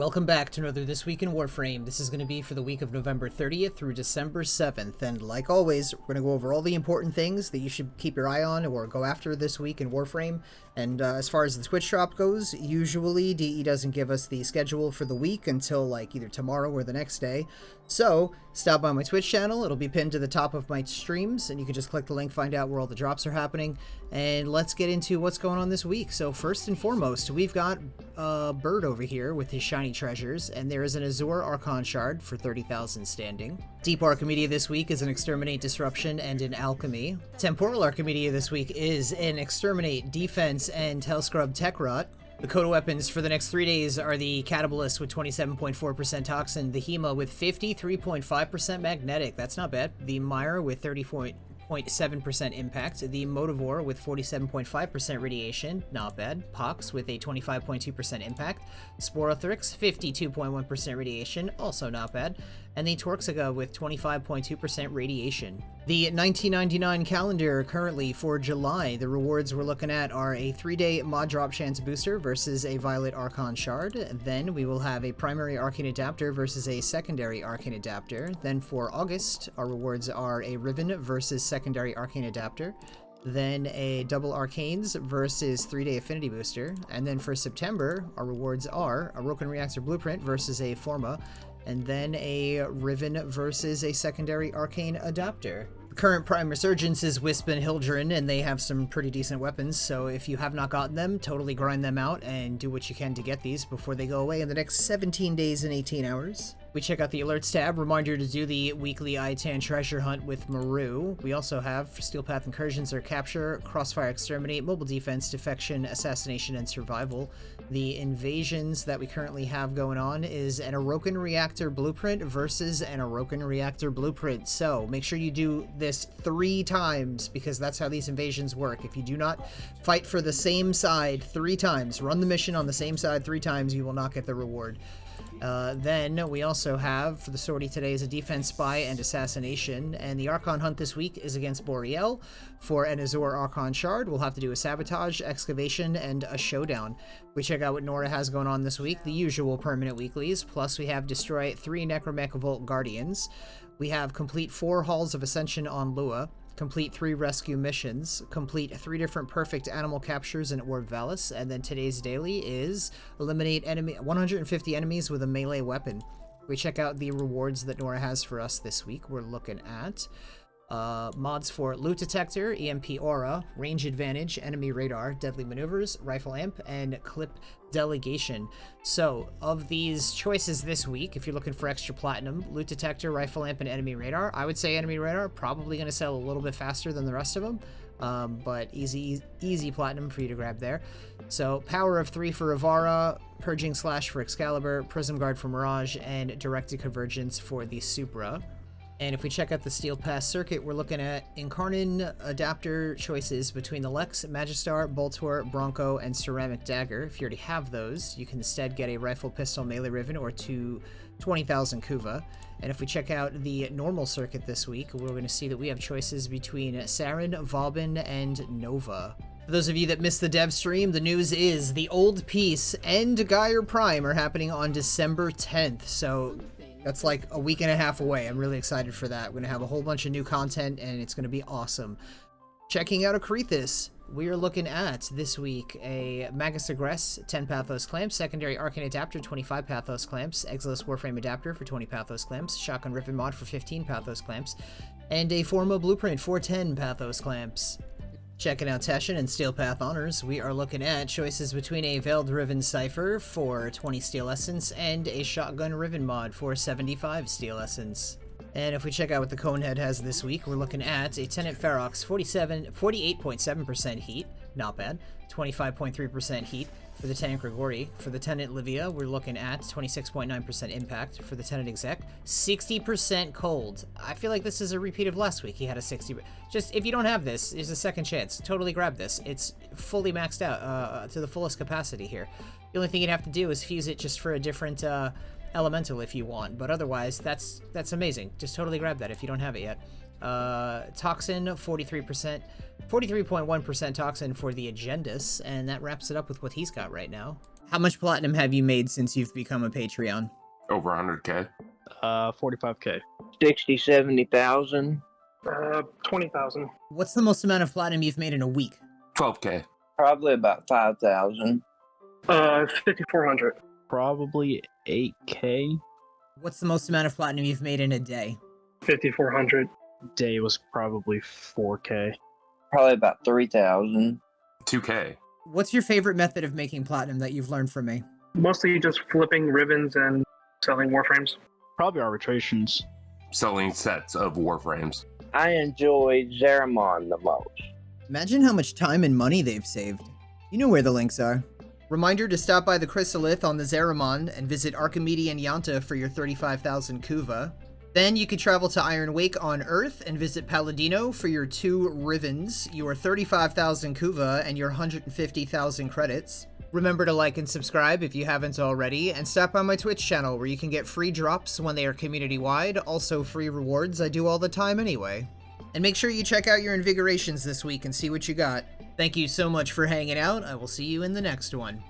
Welcome back to another This Week in Warframe. This is going to be for the week of November 30th through December 7th. And like always, we're going to go over all the important things that you should keep your eye on or go after this week in Warframe. And as far as the Twitch drop goes, usually DE doesn't give us the schedule for the week until like either tomorrow or the next day. So stop by my Twitch channel. It'll be pinned to the top of my streams, and you can just click the link, find out where all the drops are happening. And let's get into what's going on this week. So first and foremost, we've got Bird over here with his shiny treasures, and there is an Azure Archon Shard for 30,000 standing. Deep Archimedia this week is an Exterminate, Disruption, and an Alchemy. Temporal Archimedia this week is an Exterminate, Defense, and Hellscrub Tech Rot. The Coda weapons for the next 3 days are the Catabalist with 27.4% Toxin, the Hema with 53.5% Magnetic, that's not bad, the Mire with 30.7% impact, the Motivore with 47.5% radiation, not bad, Pox with a 25.2% impact, Sporothrix 52.1% radiation, also not bad, and the Torxiga with 25.2% radiation. The 1999 calendar currently for July, the rewards we're looking at are a 3-day mod drop chance booster versus a Violet Archon Shard. Then we will have a primary Arcane Adapter versus a secondary Arcane Adapter. Then for August, our rewards are a Riven versus secondary Arcane Adapter. Then a double Arcanes versus 3-day Affinity Booster. And then for September, our rewards are a Roken Reactor Blueprint versus a Forma, and then a Riven versus a secondary Arcane Adapter. The current Prime Resurgence is Wisp and Hildryn, and they have some pretty decent weapons, so if you have not gotten them, totally grind them out and do what you can to get these before they go away in the next 17 days and 18 hours. We check out the Alerts tab, reminder to do the weekly ITAN treasure hunt with Maru. We also have Steel Path Incursions or Capture, Crossfire Exterminate, Mobile Defense, Defection, Assassination, and Survival. The invasions that we currently have going on is an Orokin Reactor Blueprint versus an Orokin Reactor Blueprint. So make sure you do this 3 times because that's how these invasions work. If you do not fight for the same side 3 times, run the mission on the same side 3 times, you will not get the reward. Then we also have, for the sortie today, is a Defense, Spy, and Assassination, and the Archon Hunt this week is against Boreal. For an Azure Archon Shard, we'll have to do a Sabotage, Excavation, and a Showdown. We check out what Nora has going on this week, the usual permanent weeklies, plus we have Destroy 3 Necromech Volt Guardians. We have complete 4 Halls of Ascension on Lua, complete 3 rescue missions, complete 3 different perfect animal captures in Orb Valis, and then today's daily is eliminate 150 enemies with a melee weapon. We check out the rewards that Nora has for us this week. We're looking at mods for Loot Detector, EMP Aura, Range Advantage, Enemy Radar, Deadly Maneuvers, Rifle Amp, and Clip Delegation. So, of these choices this week, if you're looking for extra platinum, Loot Detector, Rifle Amp, and Enemy Radar, I would say Enemy Radar probably going to sell a little bit faster than the rest of them, but easy platinum for you to grab there. So, Power of 3 for Ivara, Purging Slash for Excalibur, Prism Guard for Mirage, and Directed Convergence for the Supra. And if we check out the Steel Pass circuit, we're looking at Incarnin adapter choices between the Lex, Magistar, Boltor, Bronco, and Ceramic Dagger. If you already have those, you can instead get a Rifle, Pistol, Melee Riven, or 20,000 Kuva. And if we check out the normal circuit this week, we're going to see that we have choices between Saren, Vauban, and Nova. For those of you that missed the dev stream, the news is the Old Peace and Gyre Prime are happening on December 10th. So that's like a week and a half away. I'm really excited for that. We're going to have a whole bunch of new content, and it's going to be awesome. Checking out Akrithis, we are looking at, this week, a Magus Agress 10 Pathos Clamps, Secondary Arcane Adapter 25 Pathos Clamps, Exilus Warframe Adapter for 20 Pathos Clamps, Shotgun Riven Mod for 15 Pathos Clamps, and a Forma Blueprint for 10 Pathos Clamps. Checking out Teshin and Steel Path Honors, we are looking at choices between a Veiled Riven Cipher for 20 Steel Essence and a Shotgun Riven Mod for 75 Steel Essence. And if we check out what the Conehead has this week, we're looking at a Tenet Ferox 48.7% heat, not bad, 25.3% heat for the Tenet Grigori. For the Tenet Livia, we're looking at 26.9% impact. For the Tenet Exec, 60% cold. I feel like this is a repeat of last week. He had a 60. Just, if you don't have this, there's a second chance. Totally grab this. It's fully maxed out to the fullest capacity here. The only thing you'd have to do is fuse it just for a different elemental if you want, but otherwise that's amazing. Just totally grab that if you don't have it yet. Toxin 43.1% toxin for the Agendus, and that wraps it up with what he's got right now. How much platinum have you made since you've become a Patreon? Over 100K. 45K. 60, 70,000. 20,000. What's the most amount of platinum you've made in a week? 12K. Probably about 5,000. 5,400. Probably 8K. What's the most amount of platinum you've made in a day? 5,400. Day was probably 4K. Probably about 3,000. 2K. What's your favorite method of making platinum that you've learned from me? Mostly just flipping ribbons and selling warframes. Probably arbitrations. Selling sets of warframes. I enjoy Zeramon the most. Imagine how much time and money they've saved. You know where the links are. Reminder to stop by the Chrysalith on the Zeramon and visit Archimedes and Yanta for your 35,000 Kuva. Then you could travel to Iron Wake on Earth and visit Palladino for your 2 Rivens, your 35,000 Kuva, and your 150,000 credits. Remember to like and subscribe if you haven't already, and stop by my Twitch channel where you can get free drops when they are community-wide, also free rewards I do all the time anyway. And make sure you check out your invigorations this week and see what you got. Thank you so much for hanging out. I will see you in the next one.